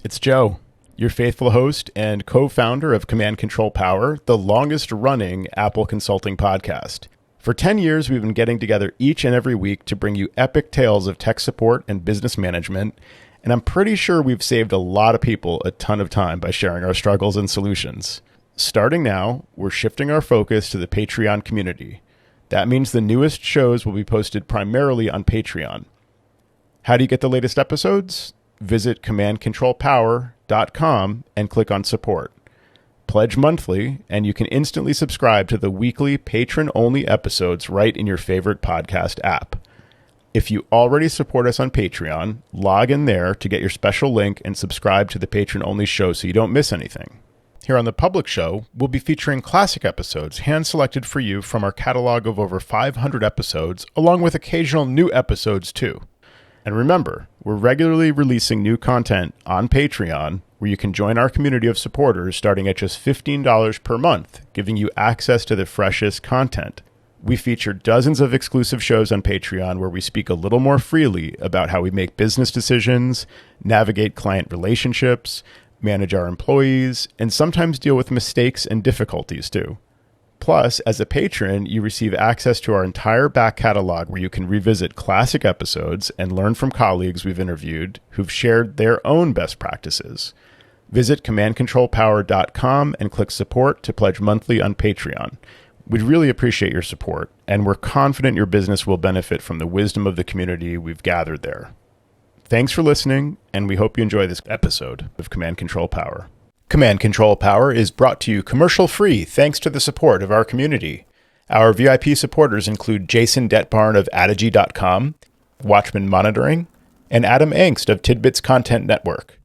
It's Joe, your faithful host and co-founder of Command Control Power, the longest-running Apple consulting podcast. For 10 years, we've been getting together each and every week to bring you epic tales of tech support and business management, and I'm pretty sure we've saved a lot of people a ton of time by sharing our struggles and solutions. Starting now, we're shifting our focus to the Patreon community. That means the newest shows will be posted primarily on Patreon. How do you get the latest episodes? Visit commandcontrolpower.com and click on support. Pledge monthly, and you can instantly subscribe to the weekly patron-only episodes right in your favorite podcast app. If you already support us on Patreon, log in there to get your special link and subscribe to the patron-only show so you don't miss anything. Here on the public show, we'll be featuring classic episodes hand-selected for you from our catalog of over 500 episodes, along with occasional new episodes too. And remember, we're regularly releasing new content on Patreon, where you can join our community of supporters starting at just $15 per month, giving you access to the freshest content. We feature dozens of exclusive shows on Patreon where we speak a little more freely about how we make business decisions, navigate client relationships, manage our employees, and sometimes deal with mistakes and difficulties too. Plus, as a patron, you receive access to our entire back catalog where you can revisit classic episodes and learn from colleagues we've interviewed who've shared their own best practices. Visit commandcontrolpower.com and click support to pledge monthly on Patreon. We'd really appreciate your support, and we're confident your business will benefit from the wisdom of the community we've gathered there. Thanks for listening, and we hope you enjoy this episode of Command Control Power. Command Control Power is brought to you commercial-free thanks to the support of our community. Our VIP supporters include Jason Detbarn of Adigy.com, Watchman Monitoring, and Adam Angst of Tidbits Content Network.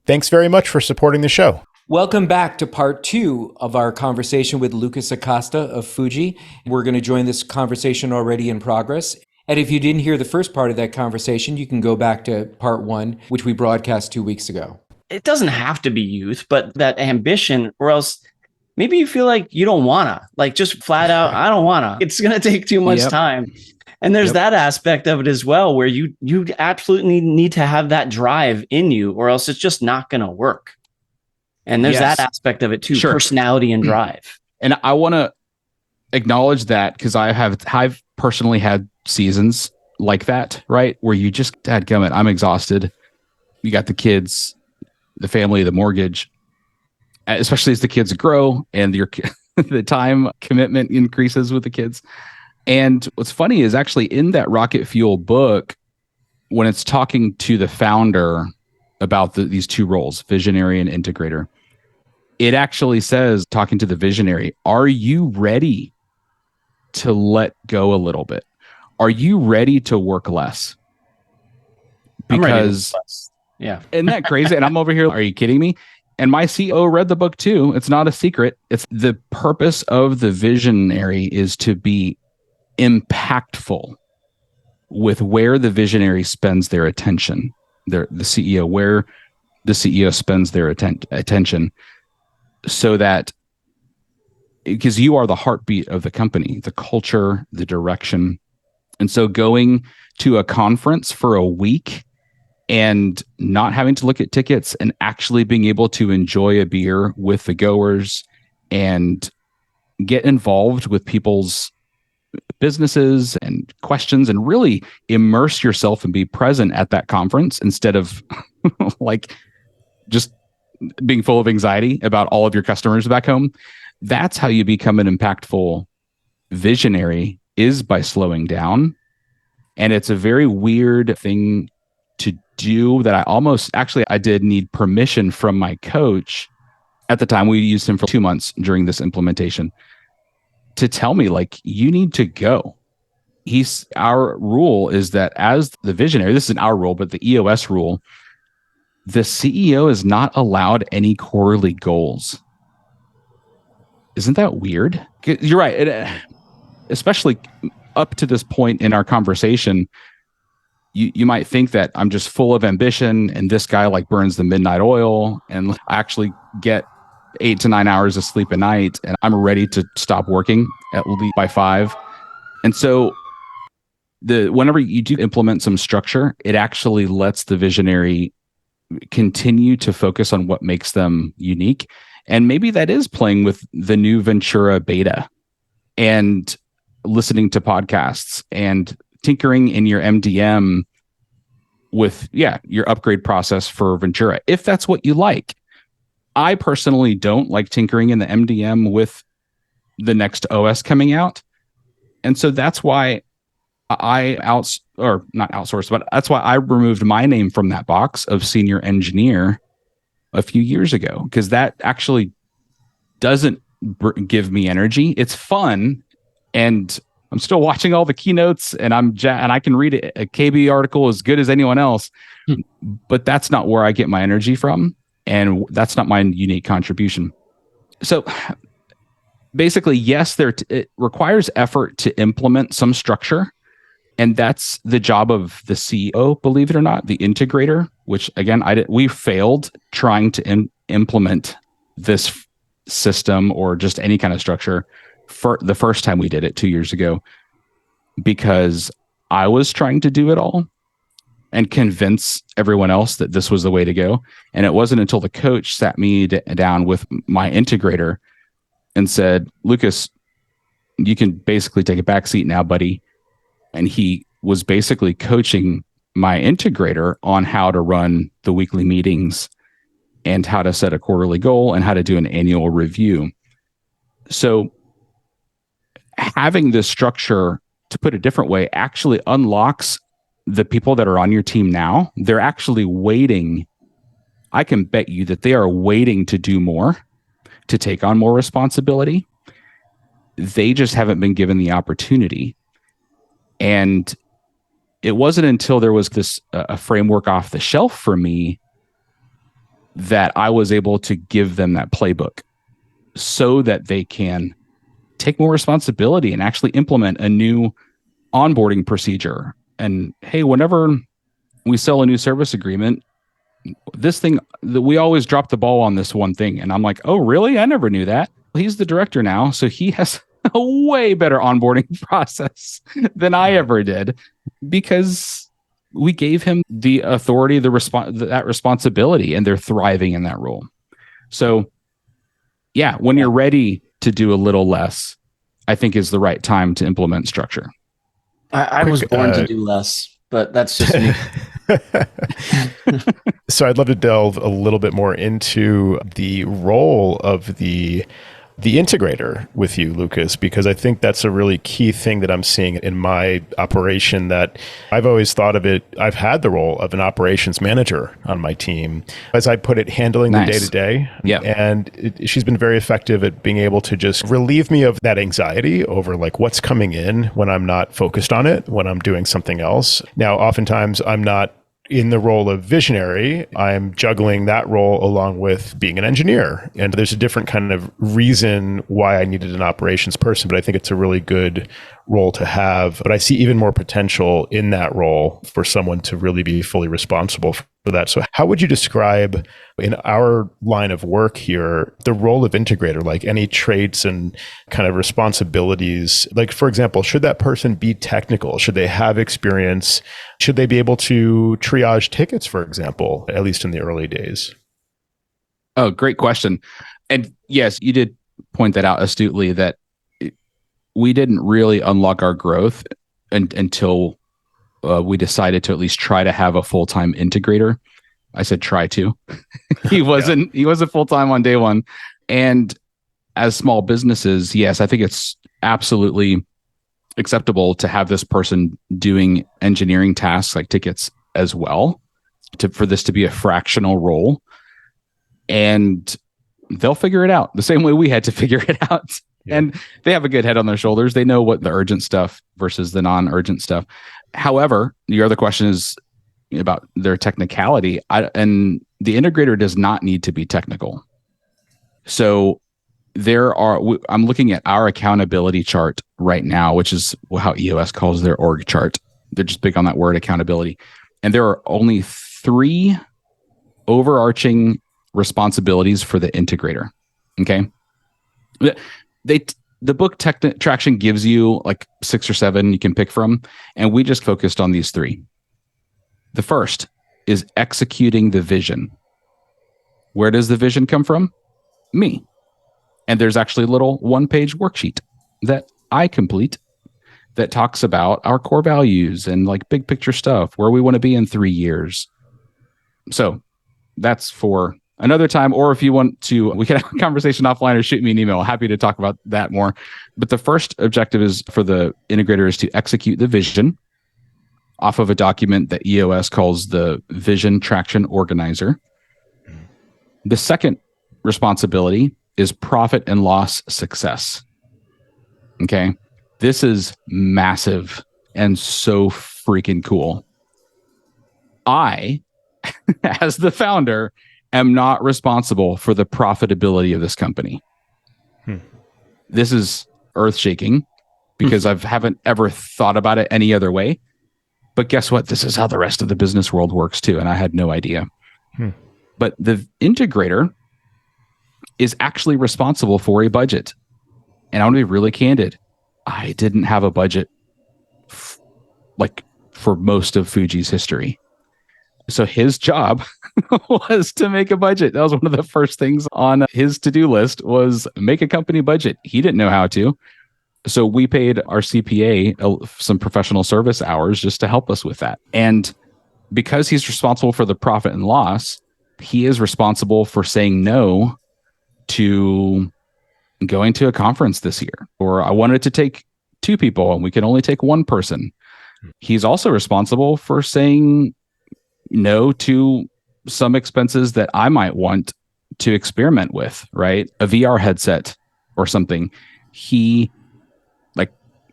Thanks very much for supporting the show. Welcome back to part 2 of our conversation with Lucas Acosta of Foojee. We're going to join this conversation already in progress. And if you didn't hear the first part of that conversation, you can go back to part 1, which we broadcast 2 weeks ago. It doesn't have to be youth, but that ambition, or else maybe you feel like you don't wanna, like just flat out, I don't wanna. It's gonna take too much time. And there's that aspect of it as well, where you absolutely need to have that drive in you, or else it's just not gonna work. And there's that aspect of it too, personality and drive. And I want to acknowledge that because I've personally had seasons like that, right? Where you just, dadgummit, I'm exhausted. You got the kids, the family, the mortgage, especially as the kids grow and the time commitment increases with the kids. And what's funny is actually in that Rocket Fuel book, when it's talking to the founder about these two roles, visionary and integrator, it actually says, talking to the visionary, are you ready to let go a little bit? Are you ready to work less? Because isn't that crazy? And I'm over here, are you kidding me? And my CEO read the book too. It's not a secret. It's the purpose of the visionary is to be impactful with where the visionary spends their attention. The CEO, where the CEO spends their attention, so that, because you are the heartbeat of the company, the culture, the direction. And so going to a conference for a week and not having to look at tickets and actually being able to enjoy a beer with the goers and get involved with people's businesses and questions and really immerse yourself and be present at that conference instead of like just being full of anxiety about all of your customers back home. That's how you become an impactful visionary, is by slowing down. And it's a very weird thing to do that I did need permission from my coach at the time. We used him for 2 months during this implementation to tell me, like, you need to go. Our rule is that as the visionary, this isn't our rule, but the EOS rule, the CEO is not allowed any quarterly goals. Isn't that weird? You're right. Especially up to this point in our conversation, you might think that I'm just full of ambition and this guy like burns the midnight oil and I actually get 8 to 9 hours of sleep a night and I'm ready to stop working at least by 5. And so whenever you do implement some structure, it actually lets the visionary continue to focus on what makes them unique. And maybe that is playing with the new Ventura beta and listening to podcasts and tinkering in your MDM with, your upgrade process for Ventura, if that's what you like. I personally don't like tinkering in the MDM with the next OS coming out. And so that's why not outsourced, but that's why I removed my name from that box of senior engineer a few years ago, because that actually doesn't give me energy. It's fun, and I'm still watching all the keynotes, and I can read a KB article as good as anyone else, but that's not where I get my energy from, and that's not my unique contribution. So basically, yes, it requires effort to implement some structure, and that's the job of the CEO, believe it or not, the integrator, which again, we failed trying to implement this system or just any kind of structure for the first time we did it 2 years ago, because I was trying to do it all and convince everyone else that this was the way to go. And it wasn't until the coach sat me down with my integrator and said, Lucas, you can basically take a back seat now, buddy. And he was basically coaching my integrator on how to run the weekly meetings and how to set a quarterly goal and how to do an annual review. So having this structure, to put it a different way, actually unlocks the people that are on your team now. They're actually waiting. I can bet you that they are waiting to do more, to take on more responsibility. They just haven't been given the opportunity. And it wasn't until there was this a framework off the shelf for me that I was able to give them that playbook so that they can take more responsibility and actually implement a new onboarding procedure. And hey, whenever we sell a new service agreement, this thing that we always drop the ball on this one thing. And I'm like, oh, really? I never knew that. He's the director now, so he has a way better onboarding process than I ever did, because we gave him the authority, that responsibility, and they're thriving in that role. So when you're ready to do a little less, I think is the right time to implement structure. I was born to do less, but that's just me. So I'd love to delve a little bit more into the role of the integrator with you, Lucas, because I think that's a really key thing that I'm seeing in my operation, that I've always thought of it. I've had the role of an operations manager on my team, as I put it, handling the day-to-day. Yeah. And she's been very effective at being able to just relieve me of that anxiety over like what's coming in when I'm not focused on it, when I'm doing something else. Now, oftentimes I'm not in the role of visionary. I'm juggling that role along with being an engineer. And there's a different kind of reason why I needed an operations person, but I think it's a really good role to have. But I see even more potential in that role for someone to really be fully responsible for that. So how would you describe in our line of work here, the role of integrator, like any traits and kind of responsibilities? Like, for example, should that person be technical? Should they have experience? Should they be able to triage tickets, for example, at least in the early days? Oh, great question. And yes, you did point that out astutely, that we didn't really unlock our growth until we decided to at least try to have a full-time integrator. I said try to. He wasn't full-time on day one. And as small businesses, yes, I think it's absolutely acceptable to have this person doing engineering tasks like tickets as well, for this to be a fractional role. And they'll figure it out the same way we had to figure it out. Yeah. And they have a good head on their shoulders. They know what the urgent stuff versus the non-urgent stuff. However, your other question is about their technicality. And the integrator does not need to be technical. So I'm looking at our accountability chart right now, which is how EOS calls their org chart. They're just big on that word, accountability. And there are only 3 overarching responsibilities for the integrator. Okay. The book Traction gives you like 6 or 7 you can pick from, and we just focused on these 3. The first is executing the vision. Where does the vision come from? Me. And there's actually a little one-page worksheet that I complete that talks about our core values and like big picture stuff, where we want to be in 3 years. So that's for another time. Or if you want to, we can have a conversation offline or shoot me an email. Happy to talk about that more. But the first objective is for the integrator is to execute the vision off of a document that EOS calls the Vision Traction Organizer. The second responsibility is profit and loss success. Okay. This is massive and so freaking cool. I, as the founder, am not responsible for the profitability of this company. This is earth-shaking because I haven't ever thought about it any other way. But guess what? This is how the rest of the business world works too. And I had no idea. But the integrator is actually responsible for a budget. And I want to be really candid. I didn't have a budget for most of Foojee's history. So his job was to make a budget. That was one of the first things on his to-do list was make a company budget. He didn't know how to. So we paid our CPA some professional service hours just to help us with that. And because he's responsible for the profit and loss, he is responsible for saying no to going to a conference this year. Or I wanted to take 2 people and we can only take 1 person. He's also responsible for saying no to some expenses that I might want to experiment with, right? A VR headset or something.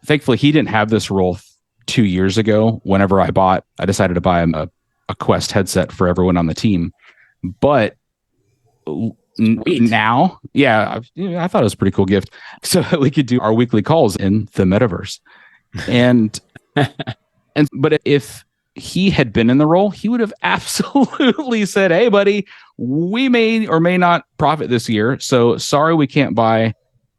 Thankfully, he didn't have this role 2 years ago. Whenever I decided to buy him a Quest headset for everyone on the team. But now, I thought it was a pretty cool gift. So that we could do our weekly calls in the metaverse. But if he had been in the role, he would have absolutely said, "Hey, buddy, we may or may not profit this year. So sorry, we can't buy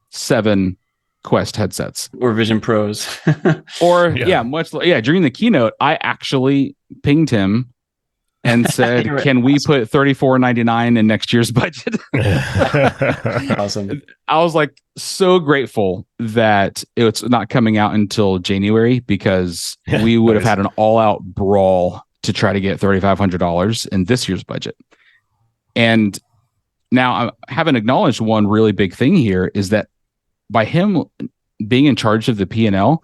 7 Quest headsets or Vision Pros." During the keynote, I actually pinged him and said, "Can we put $34.99 in next year's budget?" Awesome. I was like so grateful that it's not coming out until January, because we would have had an all-out brawl to try to get $3,500 in this year's budget. And now I haven't acknowledged one really big thing here is that by him being in charge of the P&L,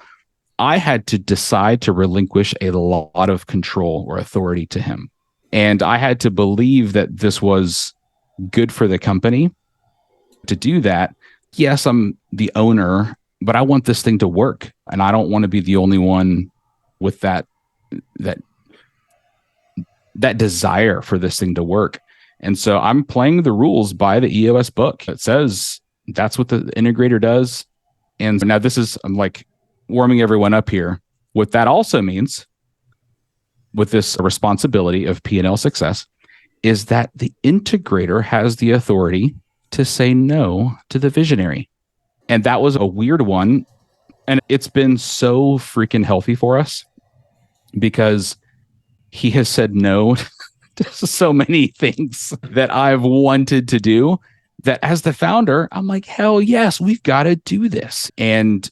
I had to decide to relinquish a lot of control or authority to him. And I had to believe that this was good for the company. To do that, yes, I'm the owner, but I want this thing to work. And I don't want to be the only one with that desire for this thing to work. And so I'm playing the rules by the EOS book. It says that's what the integrator does. And now I'm like warming everyone up here. What that also means with this responsibility of P&L success is that the integrator has the authority to say no to the visionary. And that was a weird one. And it's been so freaking healthy for us because he has said no to so many things that I've wanted to do, that as the founder, I'm like, hell yes, we've got to do this. And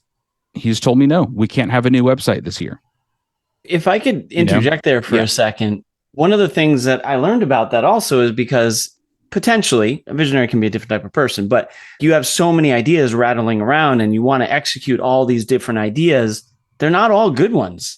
he's told me, no, we can't have a new website this year. If I could interject there for a second, one of the things that I learned about that also is because potentially a visionary can be a different type of person, but you have so many ideas rattling around and you want to execute all these different ideas. They're not all good ones.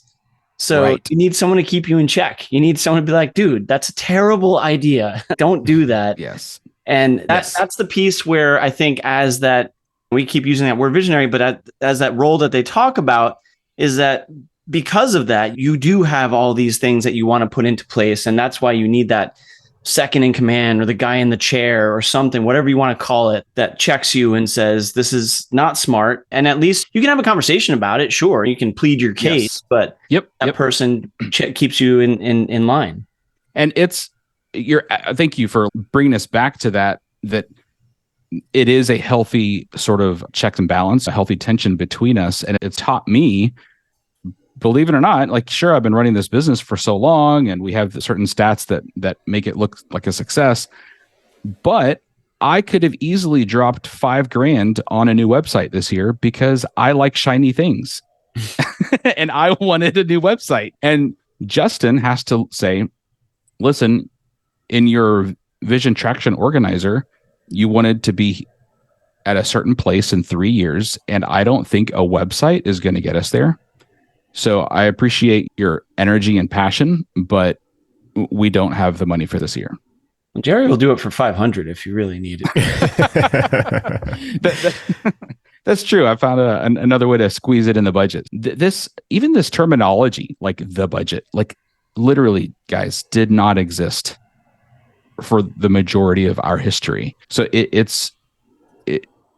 So you need someone to keep you in check. You need someone to be like, dude, that's a terrible idea. Don't do that. Yes. And that's the piece where I think as that, we keep using that word visionary, but as that role that they talk about is that because of that, you do have all these things that you want to put into place. And that's why you need that second in command or the guy in the chair or something, whatever you want to call it, that checks you and says, this is not smart. And at least you can have a conversation about it. Sure. You can plead your case, but that person keeps you in line. And thank you for bringing us back to that it is a healthy sort of checks and balance, a healthy tension between us. And it's taught me believe it or not, like, sure, I've been running this business for so long and we have certain stats that make it look like a success, but I could have easily dropped $5,000 on a new website this year because I like shiny things and I wanted a new website. And Justin has to say, listen, in your vision traction organizer, you wanted to be at a certain place in 3 years, and I don't think a website is going to get us there. So I appreciate your energy and passion, but we don't have the money for this year. Jerry will do it for 500 if you really need it. That's true. I found another way to squeeze it in the budget. This terminology, like the budget, like literally, guys, did not exist for the majority of our history. So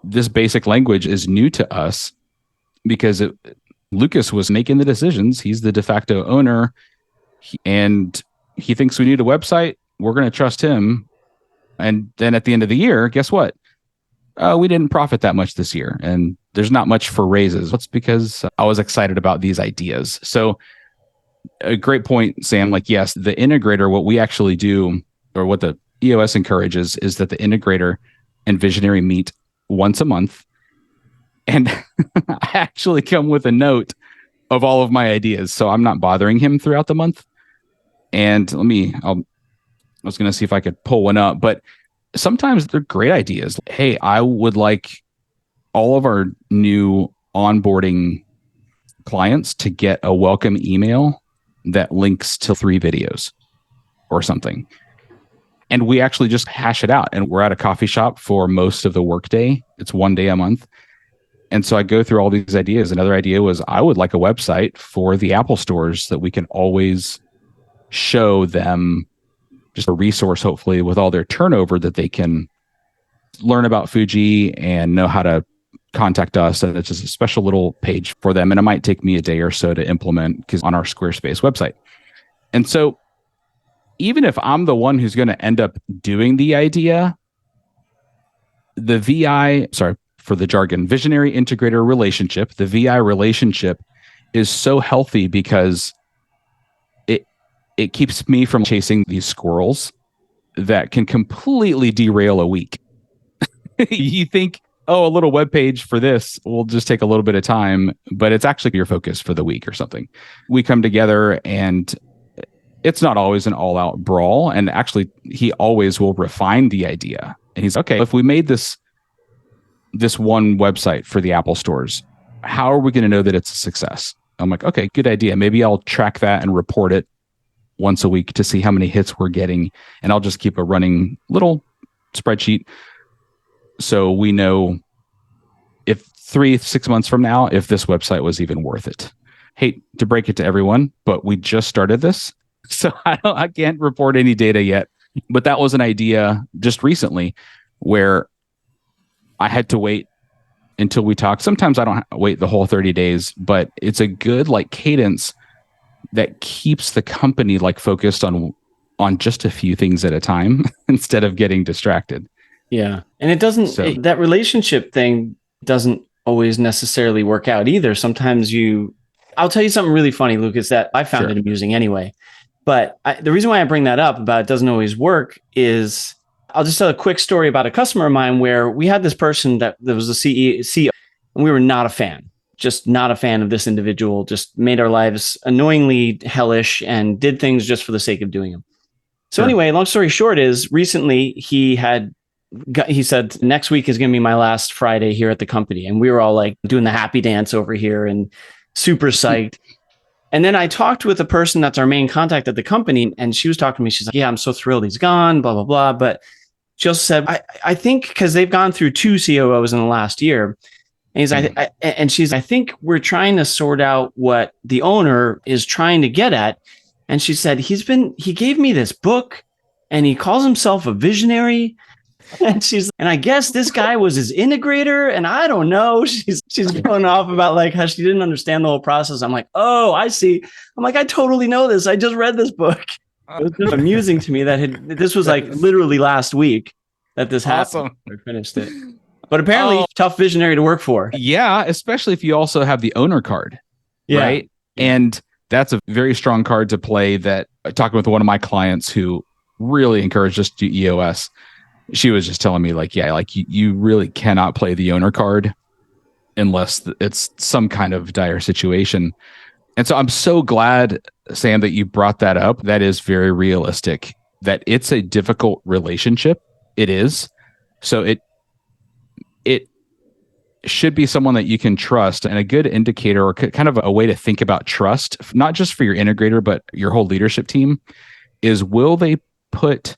this basic language is new to us because Lucas was making the decisions. He's the de facto owner, and he thinks we need a website. We're going to trust him. And then at the end of the year, guess what? We didn't profit that much this year, and there's not much for raises. That's because I was excited about these ideas. So a great point, Sam. Like, yes, the integrator, what we actually do, or what the EOS encourages, is that the integrator and visionary meet once a month. And I actually come with a note of all of my ideas, so I'm not bothering him throughout the month. And I was going to see if I could pull one up, but sometimes they're great ideas. Hey, I would like all of our new onboarding clients to get a welcome email that links to 3 videos or something. And we actually just hash it out. And we're at a coffee shop for most of the workday. It's 1 day a month. And so I go through all these ideas. Another idea was I would like a website for the Apple stores that we can always show them, just a resource, hopefully, with all their turnover, that they can learn about Foojee and know how to contact us. And it's just a special little page for them. And it might take me a day or so to implement because on our Squarespace website. And so even if I'm the one who's going to end up doing the idea, the VI, sorry for the jargon, visionary integrator relationship, the VI relationship is so healthy because it keeps me from chasing these squirrels that can completely derail a week. You think, oh, a little web page for this will just take a little bit of time, but it's actually your focus for the week or something. We come together and it's not always an all-out brawl. And actually, he always will refine the idea. And he's, okay, if we made this one website for the Apple stores, how are we going to know that it's a success? I'm like, okay, good idea. Maybe I'll track that and report it once a week to see how many hits we're getting. And I'll just keep a running little spreadsheet so we know if 3-6 months from now, if this website was even worth it. Hate to break it to everyone, but we just started this. So I can't report any data yet. But that was an idea just recently where I had to wait until we talked. Sometimes I don't wait the whole 30 days, but it's a good like cadence that keeps the company like focused on just a few things at a time instead of getting distracted. Yeah. And it doesn't, that relationship thing doesn't always necessarily work out either. Sometimes I'll tell you something really funny, Lucas, that I found it amusing anyway. But the reason why I bring that up about it doesn't always work is I'll just tell a quick story about a customer of mine where we had this person that was a CEO, and we were not a fan, just not a fan of this individual, just made our lives annoyingly hellish and did things just for the sake of doing them. So anyway, long story short is recently he said, next week is going to be my last Friday here at the company. And we were all like doing the happy dance over here and super psyched. And then I talked with a person that's our main contact at the company, and she was talking to me. She's like, yeah, I'm so thrilled he's gone, blah, blah, blah. But she also said, I think because they've gone through 2 COOs in the last year. And she's, I think we're trying to sort out what the owner is trying to get at. And she said, he gave me this book and he calls himself a visionary. And I guess this guy was his integrator, and I don't know. She's going off about like how she didn't understand the whole process. I'm like, oh, I see. I'm like, I totally know this. I just read this book. It was just amusing to me that this was like literally last week that this happened. I finished it. But apparently tough visionary to work for. Yeah, especially if you also have the owner card, right? And that's a very strong card to play. That talking with one of my clients who really encouraged us to do EOS, she was just telling me like, yeah, like you really cannot play the owner card unless it's some kind of dire situation. And so I'm so glad, Sam, that you brought that up. That is very realistic, that it's a difficult relationship. It is. So it should be someone that you can trust. And a good indicator or kind of a way to think about trust, not just for your integrator, but your whole leadership team, is will they put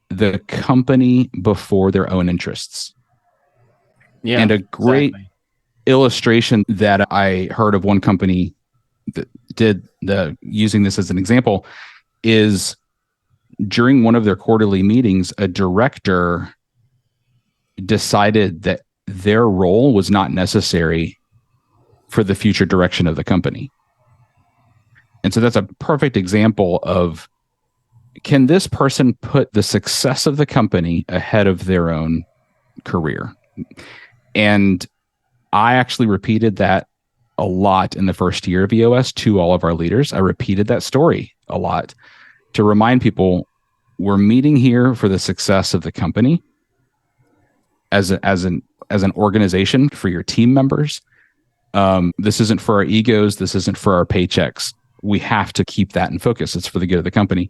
the company before their own interests? Yeah. And a great illustration that I heard of one company that did using this as an example is during one of their quarterly meetings, a director decided that their role was not necessary for the future direction of the company. And so that's a perfect example of, can this person put the success of the company ahead of their own career? And I actually repeated that a lot in the first year of EOS to all of our leaders. I repeated that story a lot to remind people we're meeting here for the success of the company as an organization, for your team members. This isn't for our egos. This isn't for our paychecks. We have to keep that in focus. It's for the good of the company.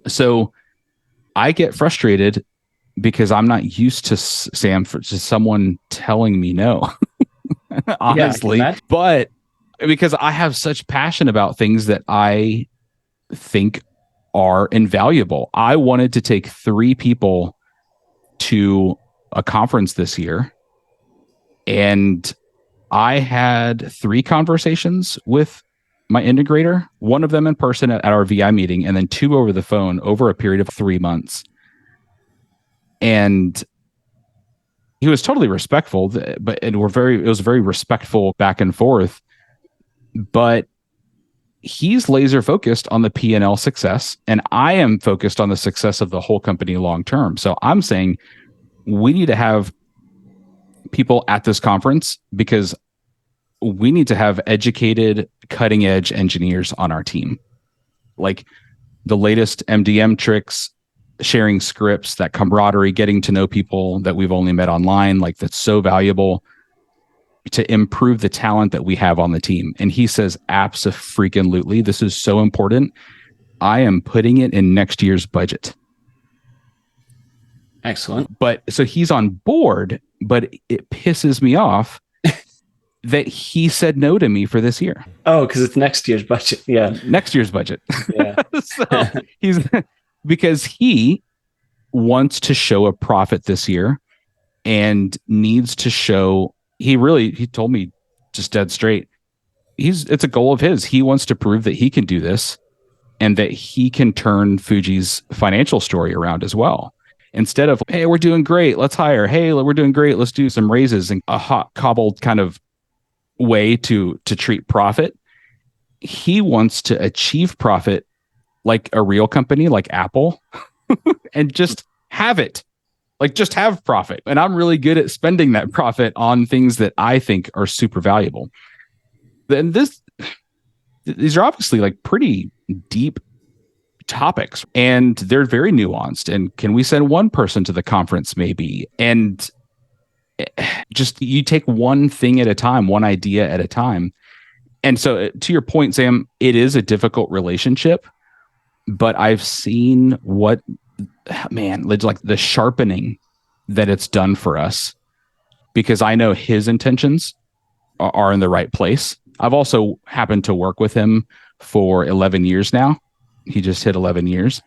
So I get frustrated because I'm not used to, Sam, for just someone telling me no, honestly, but because I have such passion about things that I think are invaluable. I wanted to take 3 people to a conference this year, and I had 3 conversations with my integrator, one of them in person at our VI meeting, and then 2 over the phone over a period of 3 months. And he was totally respectful, but it was very respectful back and forth. But he's laser focused on the P&L success, and I am focused on the success of the whole company long term. So I'm saying we need to have people at this conference because we need to have educated, cutting edge engineers on our team. Like the latest MDM tricks, sharing scripts, that camaraderie, getting to know people that we've only met online, like that's so valuable to improve the talent that we have on the team. And he says, abso-freaking-lutely, this is so important. I am putting it in next year's budget. Excellent. But so he's on board, but it pisses me off that he said no to me for this year. Oh, because it's next year's budget. Yeah. Next year's budget. Yeah. So because he wants to show a profit this year and needs to show, he told me just dead straight, it's a goal of his. He wants to prove that he can do this and that he can turn Foojee's financial story around as well. Instead of, hey, we're doing great, let's hire. Hey, we're doing great, let's do some raises, and a hot cobbled kind of way to treat profit. He wants to achieve profit like a real company like Apple and just have it. Like just have profit. And I'm really good at spending that profit on things that I think are super valuable. Then these are obviously like pretty deep topics, and they're very nuanced. And can we send one person to the conference maybe? And just you take one thing at a time, one idea at a time. And so to your point, Sam, it is a difficult relationship, but I've seen like the sharpening that it's done for us, because I know his intentions are in the right place. I've also happened to work with him for 11 years now. He just hit 11 years.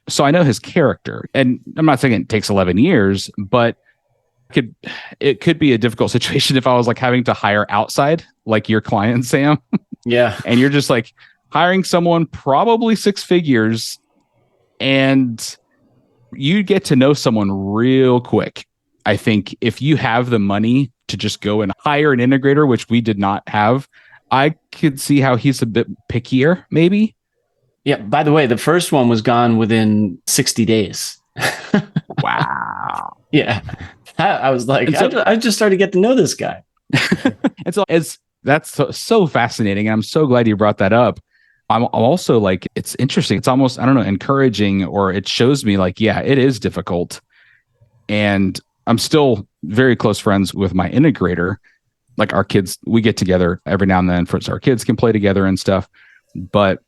So I know his character, and I'm not saying it takes 11 years, but it could be a difficult situation if I was like having to hire outside, like your client, Sam. Yeah. And you're just like hiring someone probably 6 figures, and you get to know someone real quick. I think if you have the money to just go and hire an integrator, which we did not have, I could see how he's a bit pickier, maybe. Yeah. By the way, the first one was gone within 60 days. Wow. Yeah. I was like, I just started to get to know this guy. And so as That's so fascinating. And I'm so glad you brought that up. I'm also like, it's interesting. It's almost, I don't know, encouraging, or it shows me like, yeah, it is difficult. And I'm still very close friends with my integrator. Like our kids, we get together every now and then so our kids can play together and stuff. But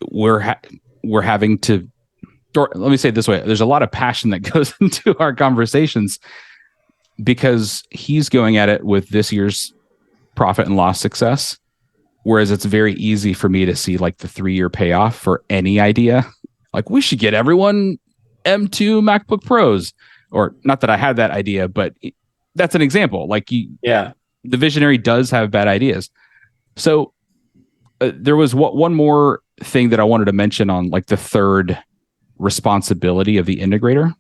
we're having to, or let me say it this way, there's a lot of passion that goes into our conversations because he's going at it with this year's profit and loss success. Whereas it's very easy for me to see like the 3-year payoff for any idea. Like we should get everyone M2 MacBook Pros, or not that I had that idea, but that's an example. Like the visionary does have bad ideas. So there was one more thing that I wanted to mention on like the third responsibility of the integrator.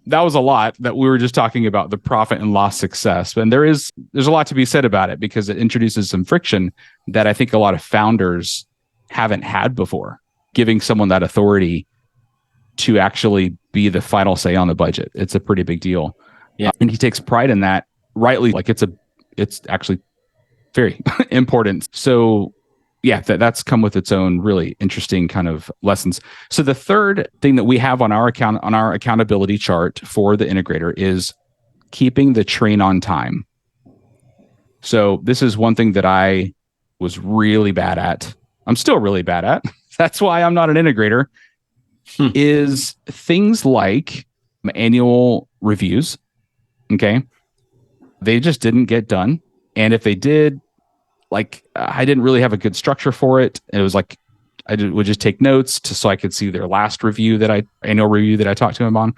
That was a lot that we were just talking about, the profit and loss success. And there's a lot to be said about it because it introduces some friction that I think a lot of founders haven't had before, giving someone that authority to actually be the final say on the budget. It's a pretty big deal. Yeah. And he takes pride in that, rightly. Like it's actually very important. So yeah, that's come with its own really interesting kind of lessons. So the third thing that we have on our accountability chart for the integrator is keeping the train on time. So this is one thing that I was really bad at. I'm still really bad at. That's why I'm not an integrator. Is things like annual reviews. Okay. They just didn't get done. And if they did, like I didn't really have a good structure for it. It was like I would just take notes so I could see their last annual review that I talked to him on.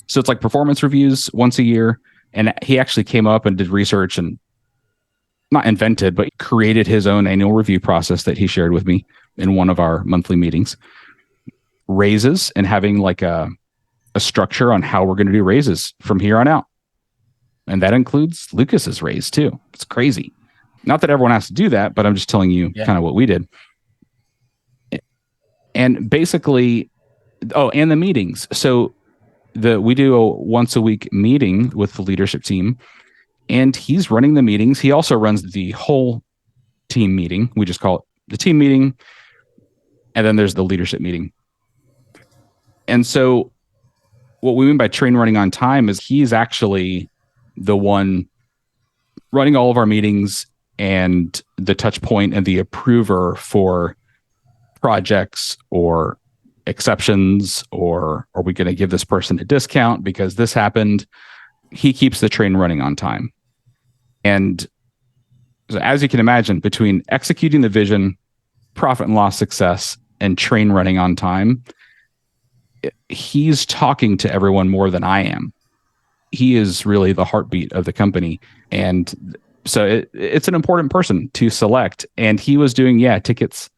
So it's like performance reviews once a year. And he actually came up and did research and not invented, but created his own annual review process that he shared with me in one of our monthly meetings. Raises and having like a structure on how we're going to do raises from here on out. And that includes Lucas's raise too. It's crazy. Not that everyone has to do that, but I'm just telling you kind of what we did. And basically, and the meetings. So we do a once a week meeting with the leadership team, and he's running the meetings. He also runs the whole team meeting. We just call it the team meeting. And then there's the leadership meeting. And so what we mean by train running on time is he's actually the one running all of our meetings and the touch point and the approver for projects or exceptions, or are we going to give this person a discount because this happened? He keeps the train running on time. And so as you can imagine, between executing the vision, profit and loss success, and train running on time, he's talking to everyone more than I am. He is really the heartbeat of the company. And so it's an important person to select. And he was doing, tickets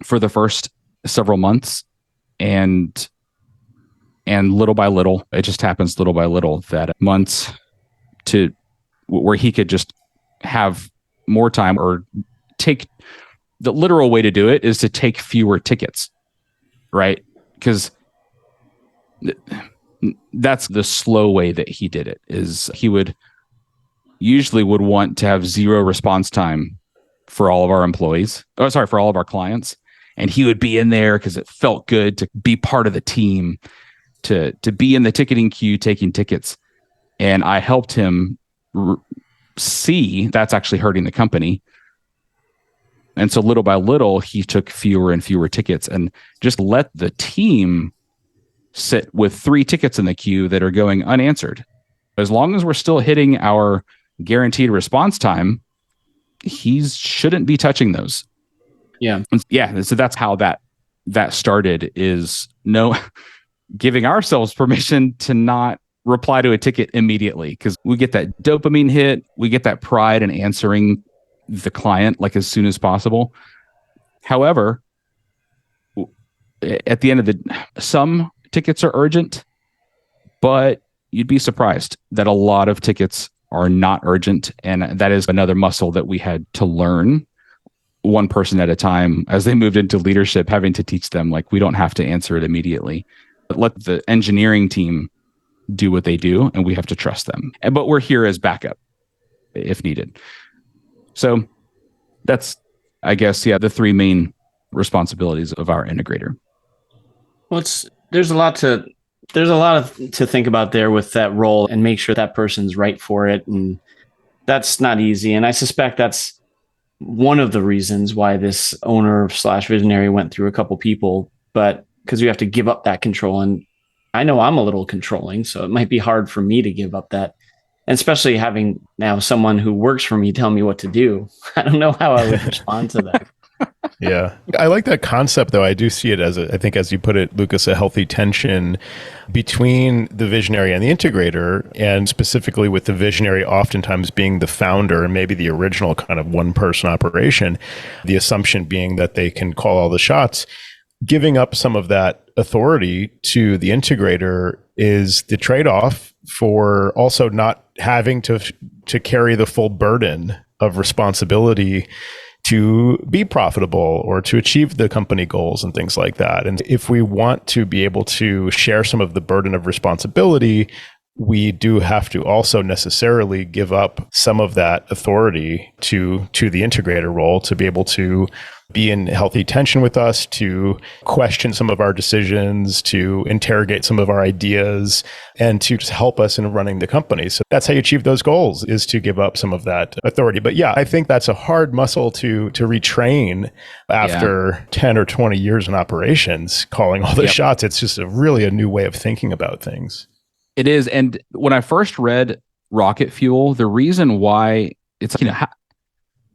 for the first several months. And little by little, it just happens little by little that months to where he could just have more time, or take the literal way to do it is to take fewer tickets, right? Because that's the slow way that he did it. Is he would want to have 0 response time for all of our employees. For all of our clients. And he would be in there because it felt good to be part of the team, to be in the ticketing queue, taking tickets. And I helped him see that's actually hurting the company. And so little by little, he took fewer and fewer tickets and just let the team sit with 3 tickets in the queue that are going unanswered. As long as we're still hitting our guaranteed response time, he shouldn't be touching those. So that's how that started, is giving ourselves permission to not reply to a ticket immediately, because we get that dopamine hit, we get that pride in answering the client like as soon as possible. However, at the end of some tickets are urgent, but you'd be surprised that a lot of tickets are not urgent. And that is another muscle that we had to learn, one person at a time, as they moved into leadership, having to teach them, like, we don't have to answer it immediately. But let the engineering team do what they do, and we have to trust them. But we're here as backup. if needed. So that's, I guess, the three main responsibilities of our integrator. Well, there's a lot to think about there with that role, and make sure that person's right for it. And that's not easy. And I suspect that's one of the reasons why this owner / visionary went through a couple people, but because you have to give up that control. And I know I'm a little controlling, so it might be hard for me to give up that. And especially having now someone who works for me tell me what to do. I don't know how I would respond to that. Yeah. I like that concept, though. I do see it as, I think, as you put it, Lucas, a healthy tension between the visionary and the integrator, and specifically with the visionary oftentimes being the founder and maybe the original kind of one-person operation, the assumption being that they can call all the shots. Giving up some of that authority to the integrator is the trade-off for also not having to carry the full burden of responsibility to be profitable or to achieve the company goals and things like that. And if we want to be able to share some of the burden of responsibility, we do have to also necessarily give up some of that authority to the integrator role to be able to be in healthy tension with us, to question some of our decisions, to interrogate some of our ideas, and to just help us in running the company. So that's how you achieve those goals, is to give up some of that authority. But yeah, I think that's a hard muscle to retrain after 10 or 20 years in operations, calling all the shots. It's just really a new way of thinking about things. It is. And when I first read Rocket Fuel, the reason why it's,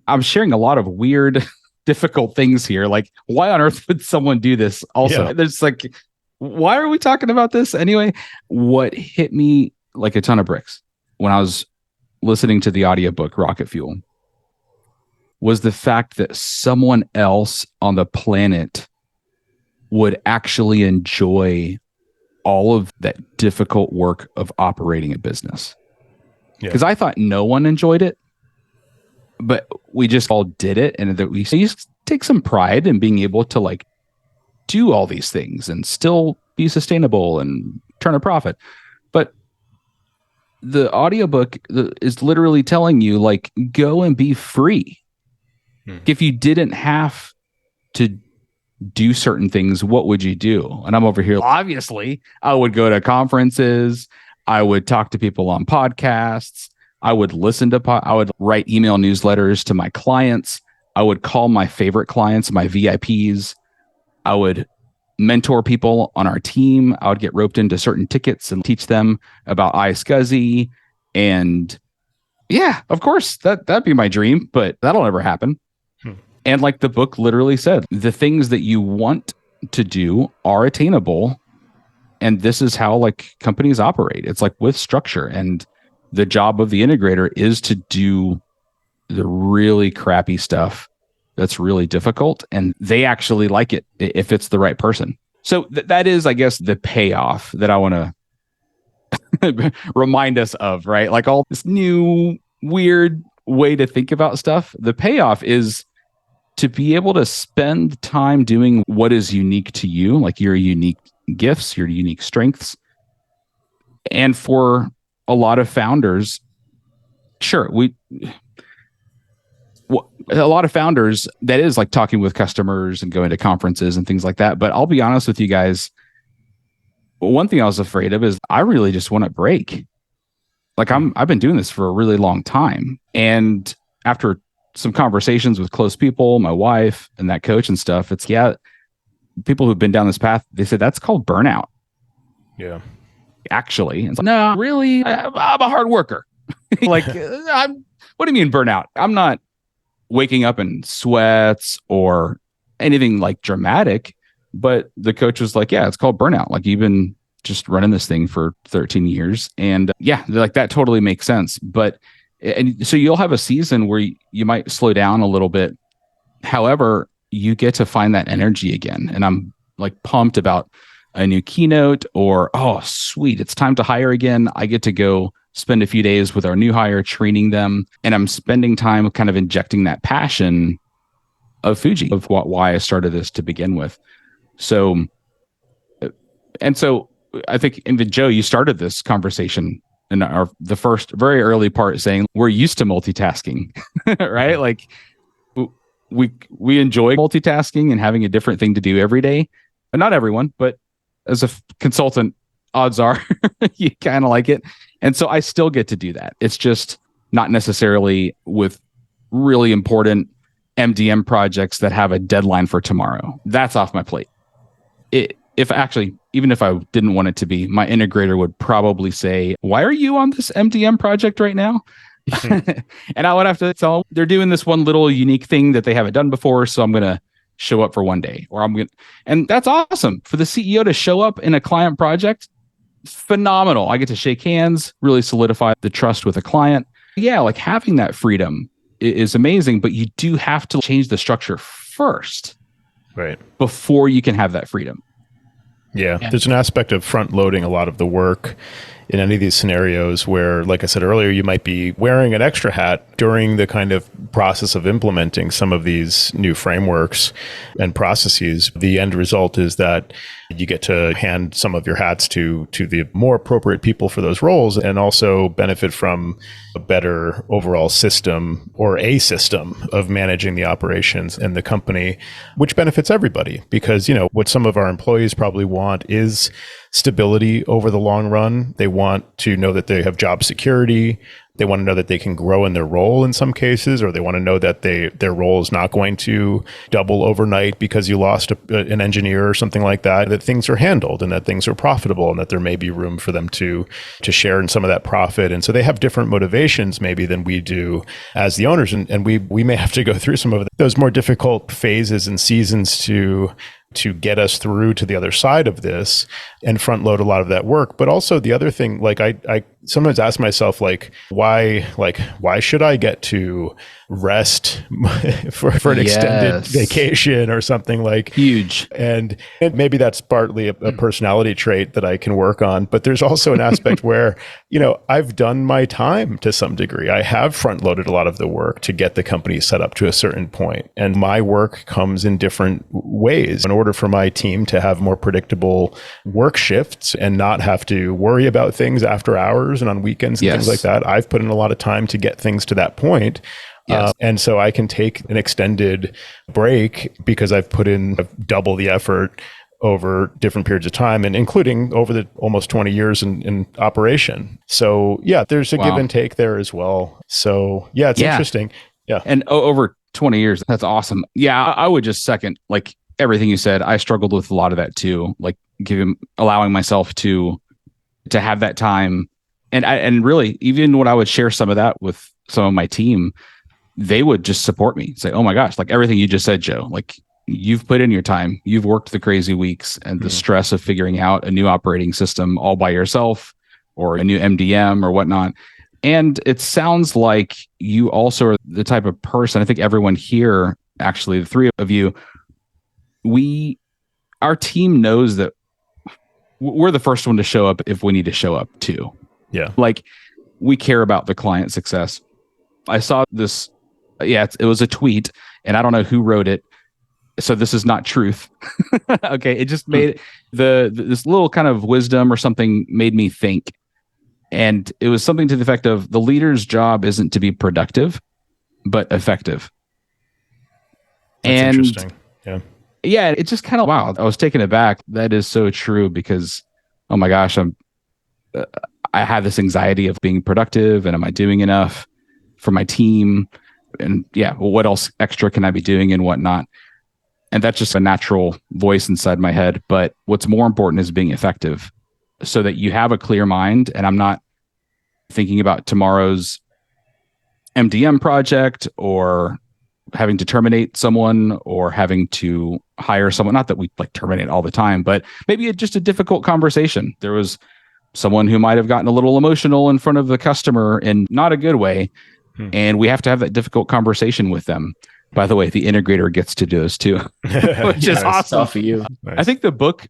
I'm sharing a lot of weird difficult things here. Like, why on earth would someone do this? Also, there's like, why are we talking about this anyway? What hit me like a ton of bricks when I was listening to the audiobook Rocket Fuel was the fact that someone else on the planet would actually enjoy all of that difficult work of operating a business. Because I thought no one enjoyed it, but we just all did it, and that we just take some pride in being able to like do all these things and still be sustainable and turn a profit. But the audiobook is literally telling you, like, go and be free. If you didn't have to do certain things, what would you do? And I'm over here, obviously, I would go to conferences, I would talk to people on podcasts, I would listen to, I would write email newsletters to my clients. I would call my favorite clients, my VIPs. I would mentor people on our team. I would get roped into certain tickets and teach them about iSCSI. And yeah, of course, that'd be my dream, but that'll never happen. And like the book literally said, the things that you want to do are attainable. And this is how like companies operate. It's like with structure, and the job of the integrator is to do the really crappy stuff that's really difficult, and they actually like it if it's the right person. So that is, I guess, the payoff that I want to remind us of, right? Like all this new weird way to think about stuff. The payoff is to be able to spend time doing what is unique to you, like your unique gifts, your unique strengths. And for a lot of founders, sure, a lot of founders, that is like talking with customers and going to conferences and things like that. But I'll be honest with you guys, one thing I was afraid of is I really just want to break. Like I've been doing this for a really long time. And after some conversations with close people, my wife and that coach and stuff, it's people who've been down this path, they said that's called burnout. Yeah. Actually, it's like, no, really, I'm a hard worker. Like, what do you mean burnout? I'm not waking up in sweats or anything like dramatic, but the coach was like, yeah, it's called burnout. Like, you've been just running this thing for 13 years. And yeah, like that totally makes sense. And so you'll have a season where you might slow down a little bit. However, you get to find that energy again. And I'm like pumped about a new keynote, or, oh, sweet, it's time to hire again. I get to go spend a few days with our new hire, training them. And I'm spending time kind of injecting that passion of Foojee, of why I started this to begin with. So I think, and Joe, you started this conversation in the first very early part saying we're used to multitasking, right? Like we enjoy multitasking and having a different thing to do every day, but not everyone. But as a consultant, odds are you kind of like it, and so I still get to do that. It's just not necessarily with really important MDM projects that have a deadline for tomorrow. That's off my plate. Even if I didn't want it to be, my integrator would probably say, "Why are you on this MDM project right now?" And I would have to tell them they're doing this one little unique thing that they haven't done before, so I'm going to show up for one day, and that's awesome for the CEO to show up in a client project. Phenomenal. I get to shake hands, really solidify the trust with a client. Yeah, like having that freedom is amazing, but you do have to change the structure first, right, before you can have that freedom. Yeah, there's an aspect of front loading a lot of the work in any of these scenarios where, like I said earlier, you might be wearing an extra hat during the kind of process of implementing some of these new frameworks and processes. The end result is that you get to hand some of your hats to the more appropriate people for those roles, and also benefit from a better overall system, or a system of managing the operations in the company, which benefits everybody. Because, what some of our employees probably want is stability over the long run. They want to know that they have job security. They want to know that they can grow in their role in some cases, or they want to know that their role is not going to double overnight because you lost an engineer or something like that, that things are handled and that things are profitable and that there may be room for them to share in some of that profit. And so they have different motivations maybe than we do as the owners. And we may have to go through some of those more difficult phases and seasons to get us through to the other side of this and front load a lot of that work. But also the other thing, like I sometimes ask myself, why should I get to rest for an extended vacation or something like huge? And maybe that's partly a personality trait that I can work on. But there's also an aspect where, I've done my time to some degree. I have front loaded a lot of the work to get the company set up to a certain point. And my work comes in different ways. In order for my team to have more predictable work shifts and not have to worry about things after hours and on weekends and things like that, I've put in a lot of time to get things to that point. Yes. And so I can take an extended break because I've put in double the effort over different periods of time, and including over the almost 20 years in operation. So yeah, there's a give and take there as well. So yeah, it's interesting. Yeah. And over 20 years, that's awesome. Yeah, I would just second everything you said. I struggled with a lot of that too, allowing myself to have that time. And really, even when I would share some of that with some of my team, they would just support me, say, "Oh my gosh, everything you just said, Joe, you've put in your time, you've worked the crazy weeks and the stress of figuring out a new operating system all by yourself, or a new MDM or whatnot." And it sounds like you also are the type of person, I think everyone here, actually, the three of you, our team knows that we're the first one to show up if we need to show up too. Yeah. We care about the client success. I saw this, it was a tweet, and I don't know who wrote it, so this is not truth. Okay, it just made this little kind of wisdom or something made me think. And it was something to the effect of, the leader's job isn't to be productive, but effective. That's interesting. Yeah. Yeah, it's just kind of, wow, I was taken aback. That is so true, because, oh my gosh, I have this anxiety of being productive, and am I doing enough for my team? And what else extra can I be doing and whatnot? And that's just a natural voice inside my head. But what's more important is being effective, so that you have a clear mind. And I'm not thinking about tomorrow's MDM project, or having to terminate someone, or having to hire someone. Not that we terminate all the time, but maybe just a difficult conversation. There was someone who might have gotten a little emotional in front of the customer in not a good way. And we have to have that difficult conversation with them. By the way, the integrator gets to do this too, which is awesome for you. Nice. I think the book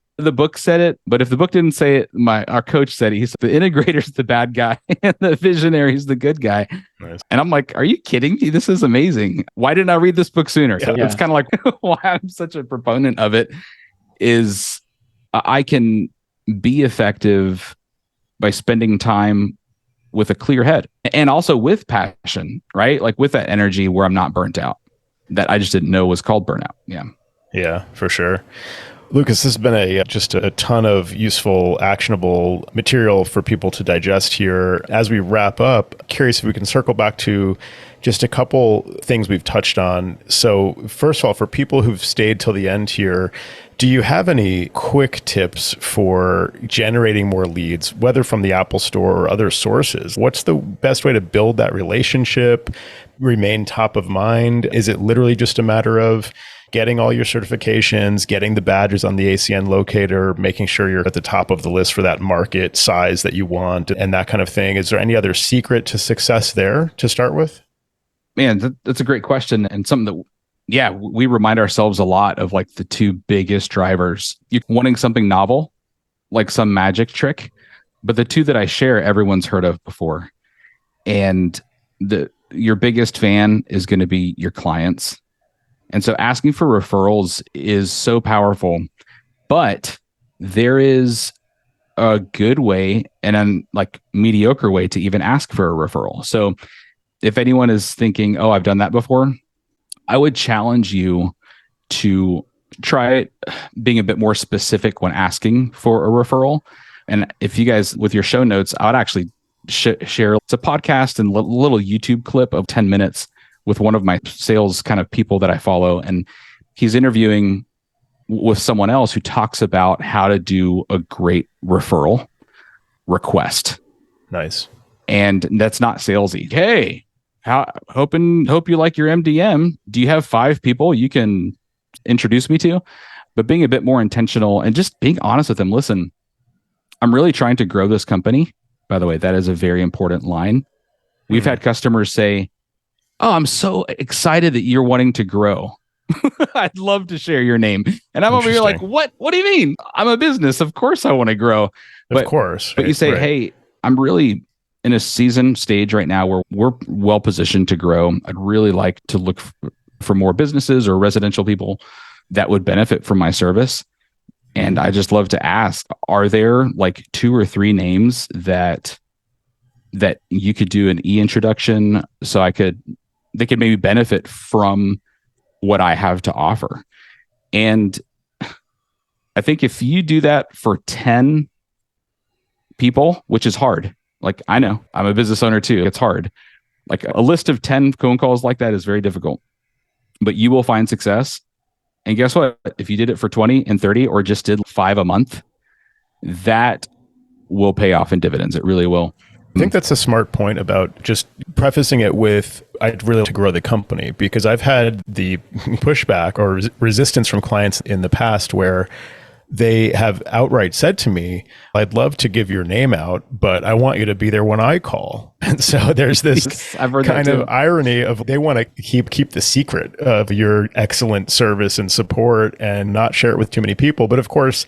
said it, but if the book didn't say it, our coach said it. He said the integrator's the bad guy and the visionary's the good guy. Nice. And I'm like, are you kidding me? This is amazing. Why didn't I read this book sooner? So it's kind of like why I'm such a proponent of it is I can be effective by spending time with a clear head and also with passion, right? Like with that energy where I'm not burnt out, that I just didn't know was called burnout. Yeah. Yeah, for sure. Lucas, this has been just a ton of useful, actionable material for people to digest here. As we wrap up, curious if we can circle back to just a couple things we've touched on. So first of all, for people who've stayed till the end here, do you have any quick tips for generating more leads, whether from the Apple Store or other sources? What's the best way to build that relationship, remain top of mind? Is it literally just a matter of getting all your certifications, getting the badges on the ACN locator, making sure you're at the top of the list for that market size that you want and that kind of thing? Is there any other secret to success there to start with? Man, that's a great question, and something that, yeah, we remind ourselves a lot of, like the two biggest drivers. You're wanting something novel, like some magic trick, but the two that I share, everyone's heard of before. And your biggest fan is going to be your clients. And so asking for referrals is so powerful, but there is a good way and a like mediocre way to even ask for a referral. So if anyone is thinking, oh, I've done that before, I would challenge you to try being a bit more specific when asking for a referral. And if you guys, with your show notes, I would actually share it's a podcast and little YouTube clip of 10 minutes with one of my sales kind of people that I follow. And he's interviewing with someone else who talks about how to do a great referral request. Nice. And that's not salesy. Hey, hope you like your MDM. Do you have 5 people you can introduce me to? But being a bit more intentional and just being honest with them. Listen, I'm really trying to grow this company. By the way, that is a very important line. We've had customers say, oh, I'm so excited that you're wanting to grow. I'd love to share your name. And I'm over here like, what do you mean? I'm a business. Of course I want to grow. Of course. But you say, hey, I'm really in a season stage right now where we're well positioned to grow. I'd really like to look for more businesses or residential people that would benefit from my service. And I just love to ask, are there like 2 or 3 names that you could do an e-introduction so they could maybe benefit from what I have to offer? And I think if you do that for 10 people, which is hard, like I know I'm a business owner too, it's hard. Like a list of 10 phone calls like that is very difficult, but you will find success. And guess what? If you did it for 20 and 30 or just did 5 a month, that will pay off in dividends. It really will. I think that's a smart point about just prefacing it with, I'd really like to grow the company, because I've had the pushback or resistance from clients in the past where they have outright said to me, I'd love to give your name out, but I want you to be there when I call. And so there's this kind of irony of they want to keep the secret of your excellent service and support and not share it with too many people. But of course,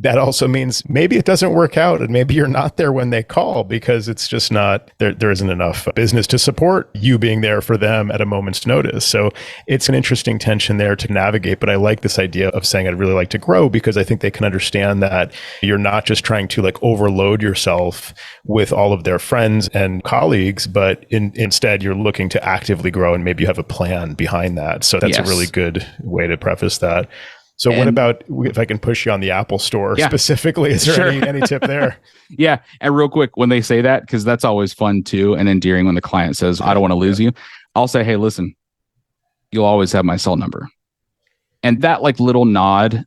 that also means maybe it doesn't work out and maybe you're not there when they call because it's just not, there isn't enough business to support you being there for them at a moment's notice. So it's an interesting tension there to navigate. But I like this idea of saying I'd really like to grow because I think they can understand that you're not just trying to like overload yourself with all of their friends and colleagues, but instead you're looking to actively grow and maybe you have a plan behind that. So that's a really good way to preface that. So what about if I can push you on the Apple Store specifically? Is there any tip there? Yeah. And real quick, when they say that, because that's always fun too and endearing when the client says, I don't want to lose you. I'll say, hey, listen, you'll always have my cell number. And that like little nod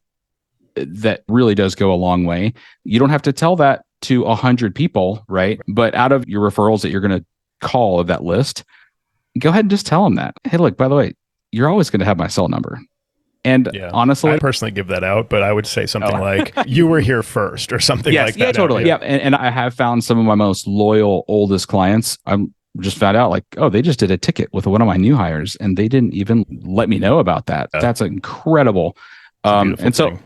that really does go a long way. You don't have to tell that to 100 people, right? But out of your referrals that you're going to call of that list, go ahead and just tell them that. Hey, look, by the way, you're always going to have my cell number. And honestly, I personally give that out, but I would say something like, you were here first or something like that. Yeah, totally. Yeah. And I have found some of my most loyal, oldest clients. I'm just found out like, oh, they just did a ticket with one of my new hires and they didn't even let me know about that. That's incredible. And so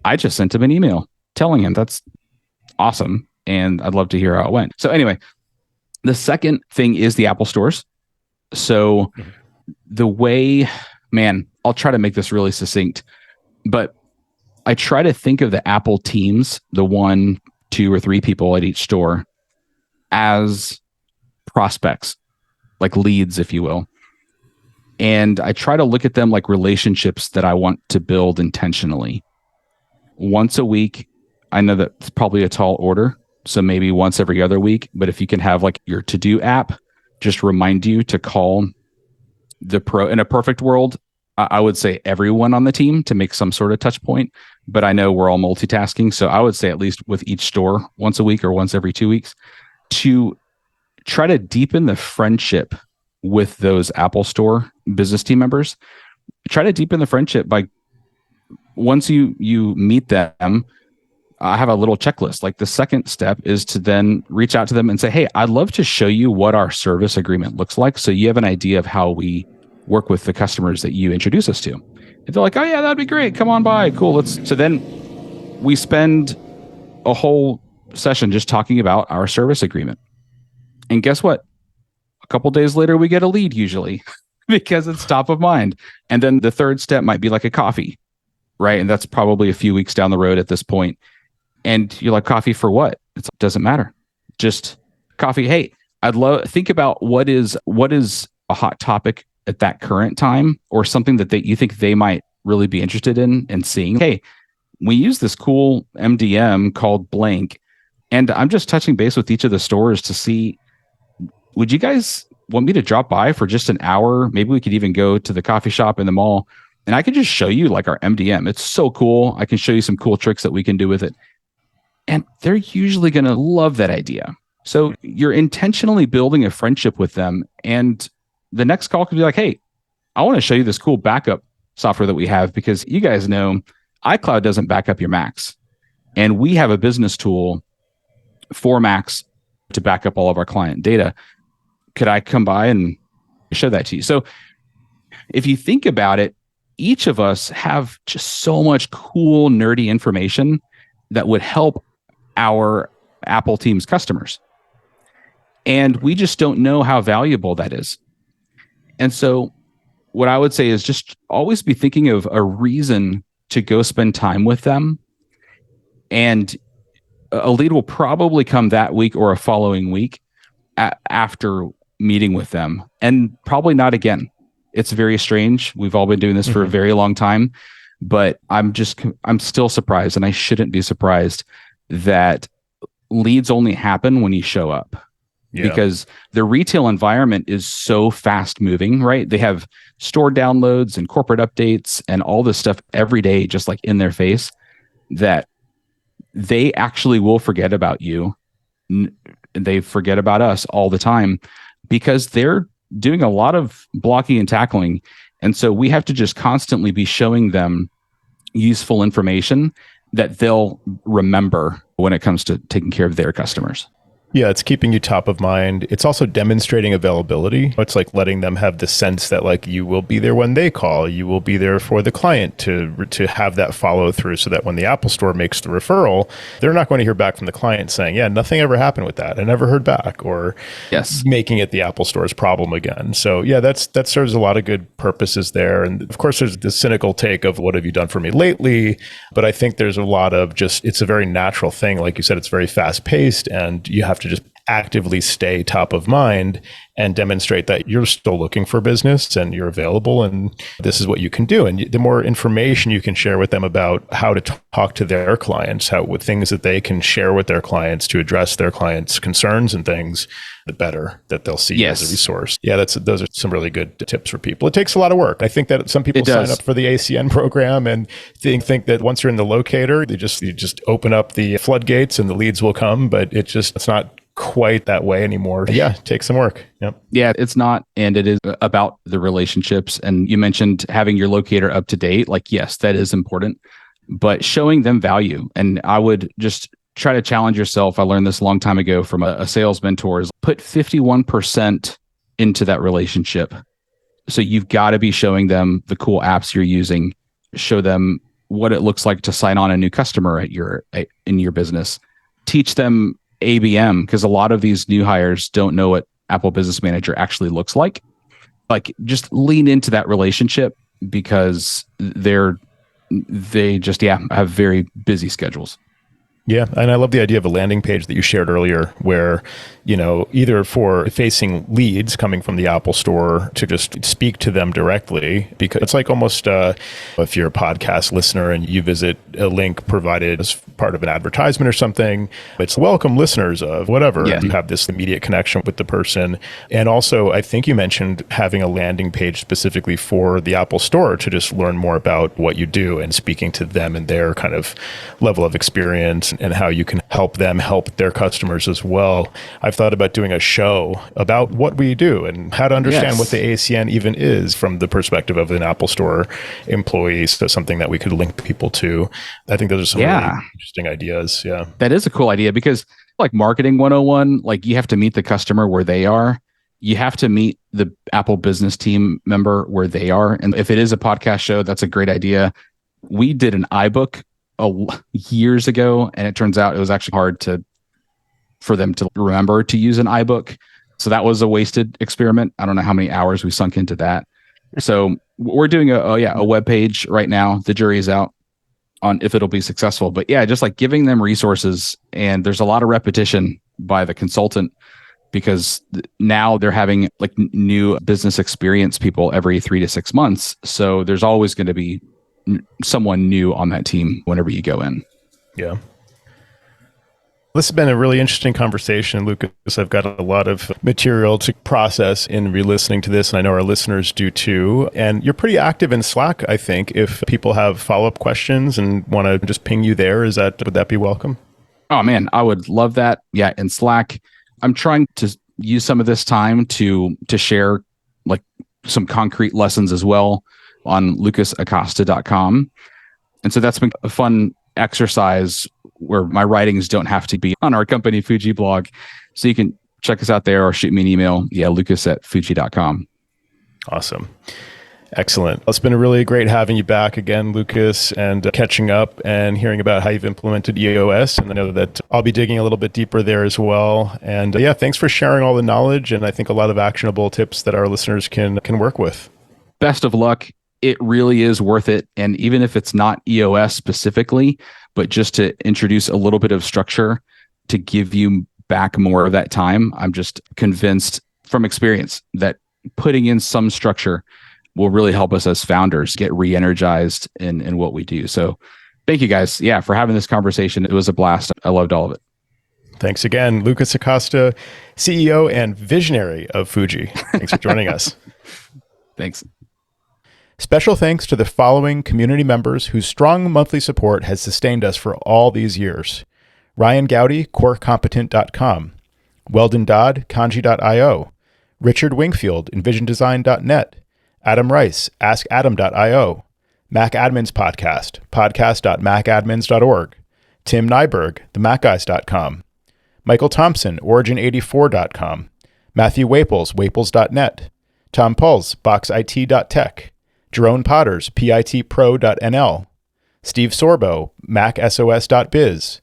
I just sent him an email telling him that's awesome. And I'd love to hear how it went. So anyway, the second thing is the Apple stores. So the way, man, I'll try to make this really succinct, but I try to think of the Apple teams, the 1, 2, or 3 people at each store as prospects, like leads, if you will. And I try to look at them like relationships that I want to build intentionally. Once a week, I know that's probably a tall order, so maybe once every other week. But if you can have like your to-do app just remind you to call the pro. In a perfect world, I would say everyone on the team to make some sort of touch point. But I know we're all multitasking, so I would say at least with each store once a week or once every 2 weeks to try to deepen the friendship with those Apple Store business team members. Try to deepen the friendship by once you meet them. I have a little checklist. Like the second step is to then reach out to them and say, hey, I'd love to show you what our service agreement looks like, so you have an idea of how we work with the customers that you introduce us to. And they're like, oh yeah, that'd be great. Come on by. Cool. So then we spend a whole session just talking about our service agreement. And guess what? A couple days later, we get a lead usually because it's top of mind. And then the third step might be like a coffee, right? And that's probably a few weeks down the road at this point. And you're like, coffee for what? It doesn't matter. Just coffee. Hey, think about what is a hot topic at that current time, or something that you think they might really be interested in and seeing. Hey, we use this cool MDM called blank, and I'm just touching base with each of the stores to see, would you guys want me to drop by for just an hour? Maybe we could even go to the coffee shop in the mall, and I could just show you like our MDM. It's so cool. I can show you some cool tricks that we can do with it. And they're usually going to love that idea. So you're intentionally building a friendship with them. And the next call could be like, hey, I want to show you this cool backup software that we have, because you guys know iCloud doesn't back up your Macs. And we have a business tool for Macs to back up all of our client data. Could I come by and show that to you? So if you think about it, each of us have just so much cool, nerdy information that would help our Apple team's customers. And we just don't know how valuable that is. And so what I would say is just always be thinking of a reason to go spend time with them. And a lead will probably come that week or a following week after meeting with them, and probably not again. It's very strange. We've all been doing this for a very long time, but I'm still surprised, and I shouldn't be surprised, that leads only happen when you show up. Yeah. Because the retail environment is so fast moving, right? They have store downloads and corporate updates and all this stuff every day, just like in their face, that they actually will forget about you. They forget about us all the time because they're doing a lot of blocking and tackling. And so we have to just constantly be showing them useful information that they'll remember when it comes to taking care of their customers. Yeah, it's keeping you top of mind. It's also demonstrating availability. It's like letting them have the sense that like you will be there when they call. You will be there for the client to have that follow through, so that when the Apple Store makes the referral, they're not going to hear back from the client saying, yeah, nothing ever happened with that. I never heard back, or yes, making it the Apple Store's problem again. So yeah, that serves a lot of good purposes there. And of course, there's the cynical take of what have you done for me lately? But I think there's a lot of it's a very natural thing. Like you said, it's very fast paced, and you have to just actively stay top of mind and demonstrate that you're still looking for business and you're available and this is what you can do. And the more information you can share with them about how to talk to their clients, with things that they can share with their clients to address their clients' concerns and things, the better that they'll see you as a resource. Yeah, those are some really good tips for people. It takes a lot of work. I think that some people sign up for the ACN program and think that once you're in the locator, you just open up the floodgates and the leads will come, but it's not quite that way anymore. Yeah, it takes some work. Yep. Yeah, it's not. And it is about the relationships. And you mentioned having your locator up to date. Like, yes, that is important, but showing them value. And I would just try to challenge yourself. I learned this a long time ago from a sales mentor, is put 51% into that relationship. So you've got to be showing them the cool apps you're using, show them what it looks like to sign on a new customer in your business, teach them ABM, because a lot of these new hires don't know what Apple Business Manager actually looks like. Like, just lean into that relationship, because they just have very busy schedules. Yeah, and I love the idea of a landing page that you shared earlier where, either for facing leads coming from the Apple Store to just speak to them directly, because it's like almost if you're a podcast listener and you visit a link provided as part of an advertisement or something, it's welcome listeners of whatever. Yeah. And you have this immediate connection with the person. And also, I think you mentioned having a landing page specifically for the Apple Store to just learn more about what you do and speaking to them and their kind of level of experience and how you can help them help their customers as well. I've thought about doing a show about what we do and how to understand what the ACN even is from the perspective of an Apple Store employee. So something that we could link people to. I think those are some really interesting ideas. Yeah. That is a cool idea because like marketing 101, like you have to meet the customer where they are. You have to meet the Apple business team member where they are. And if it is a podcast show, that's a great idea. We did an iBook years ago, and it turns out it was actually hard for them to remember to use an iBook. So that was a wasted experiment. I don't know how many hours we sunk into that. So we're doing a web page right now. The jury is out on if it'll be successful. But yeah, just like giving them resources, and there's a lot of repetition by the consultant because now they're having like new business experience people every 3 to 6 months. So there's always going to be someone new on that team whenever you go in. Yeah. This has been a really interesting conversation, Lucas. I've got a lot of material to process in re-listening to this, and I know our listeners do too. And you're pretty active in Slack, I think. If people have follow-up questions and want to just ping you there, would that be welcome? Oh man, I would love that. Yeah, in Slack, I'm trying to use some of this time to share like some concrete lessons as well on lucasacosta.com. And so that's been a fun exercise where my writings don't have to be on our company Foojee blog. So you can check us out there or shoot me an email. Yeah, lucas@foojee.com. Awesome. Excellent. It's been really great having you back again, Lucas, and catching up and hearing about how you've implemented EOS. And I know that I'll be digging a little bit deeper there as well. And thanks for sharing all the knowledge and I think a lot of actionable tips that our listeners can work with. Best of luck. It really is worth it. And even if it's not EOS specifically, but just to introduce a little bit of structure to give you back more of that time, I'm just convinced from experience that putting in some structure will really help us as founders get re-energized in what we do. So thank you guys. Yeah, for having this conversation. It was a blast. I loved all of it. Thanks again, Lucas Acosta, CEO and visionary of Foojee. Thanks for joining us. Thanks. Special thanks to the following community members whose strong monthly support has sustained us for all these years. Ryan Gowdy, CoreCompetent.com. Weldon Dodd, Kanji.io. Richard Wingfield, EnvisionDesign.net. Adam Rice, AskAdam.io. MacAdmins Podcast, podcast.macadmins.org. Tim Nyberg, TheMacGuys.com. Michael Thompson, Origin84.com. Matthew Waples, Waples.net. Tom Puls, BoxIT.tech. Jerome Potters, PITPro.nl. Steve Sorbo, MacSOS.biz.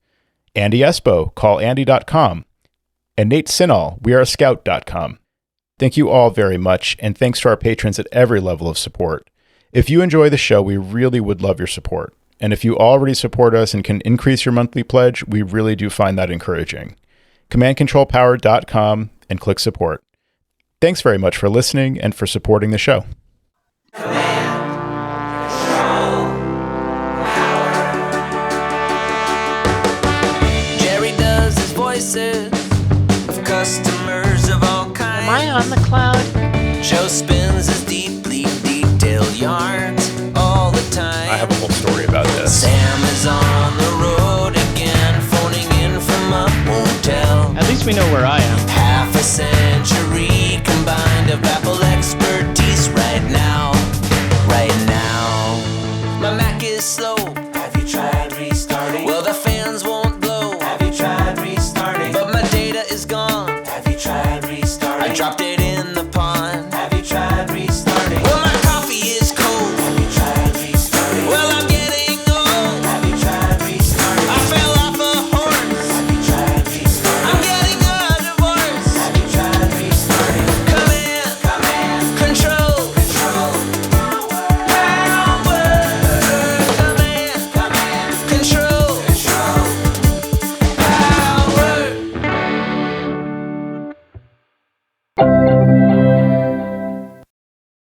Andy Espo, CallAndy.com. And Nate Sinal, WeAreScout.com. Thank you all very much, and thanks to our patrons at every level of support. If you enjoy the show, we really would love your support. And if you already support us and can increase your monthly pledge, we really do find that encouraging. CommandControlPower.com and click support. Thanks very much for listening and for supporting the show. Jerry does his voices of customers of all kinds. Am I on the cloud? Joe spins his deeply detailed yarns all the time. I have a whole story about this. Sam is on the road again, phoning in from a hotel. At least we know where I am. Half a century combined of Apple expertise right now. Right now. My Mac is slow. Have you tried restarting? Well, the fans won't blow. Have you tried restarting? But my data is gone. Have you tried restarting? I dropped it